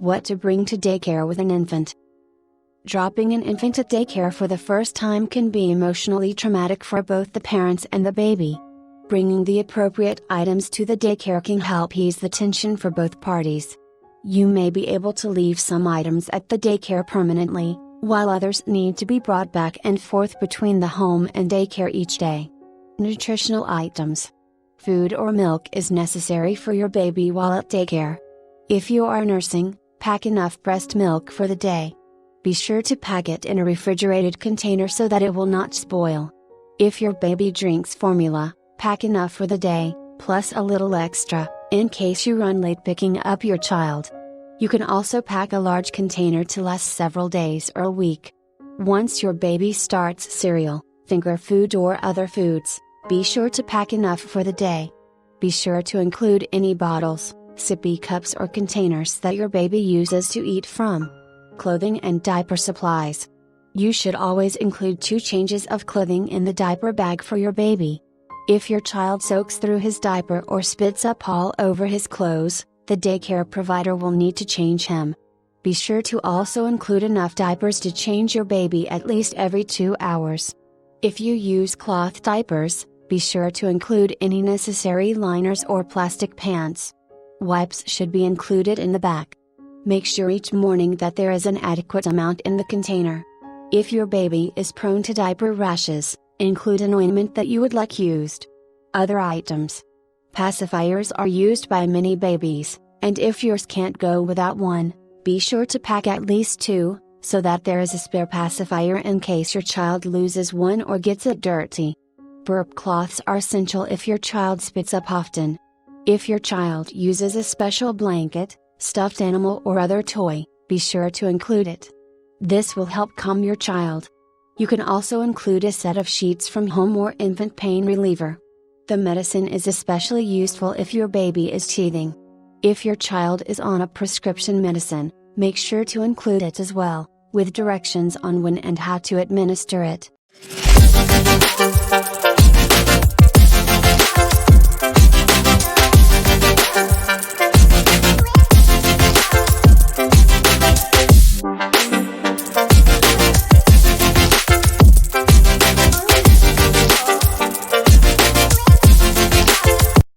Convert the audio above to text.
What to bring to daycare with an infant. Dropping an infant at daycare for the first time can be emotionally traumatic for both the parents and the baby. Bringing the appropriate items to the daycare can help ease the tension for both parties. You may be able to leave some items at the daycare permanently, while others need to be brought back and forth between the home and daycare each day. Nutritional items. Food or milk is necessary for your baby while at daycare. If you are nursing, pack enough breast milk for the day. Be sure to pack it in a refrigerated container so that it will not spoil. If your baby drinks formula, pack enough for the day, plus a little extra, in case you run late picking up your child. You can also pack a large container to last several days or a week. Once your baby starts cereal, finger food or other foods, be sure to pack enough for the day. Be sure to include any bottles, sippy cups or containers that your baby uses to eat from. Clothing and diaper supplies. You should always include 2 changes of clothing in the diaper bag for your baby. If your child soaks through his diaper or spits up all over his clothes, the daycare provider will need to change him. Be sure to also include enough diapers to change your baby at least every 2 hours. If you use cloth diapers, be sure to include any necessary liners or plastic pants. Wipes should be included in the bag. Make sure each morning that there is an adequate amount in the container. If your baby is prone to diaper rashes, include an ointment that you would like used. Other items. Pacifiers are used by many babies, and if yours can't go without one, be sure to pack at least 2, so that there is a spare pacifier in case your child loses one or gets it dirty. Burp cloths are essential if your child spits up often. If your child uses a special blanket, stuffed animal or other toy, be sure to include it. This will help calm your child. You can also include a set of sheets from home or infant pain reliever. The medicine is especially useful if your baby is teething. If your child is on a prescription medicine, make sure to include it as well, with directions on when and how to administer it.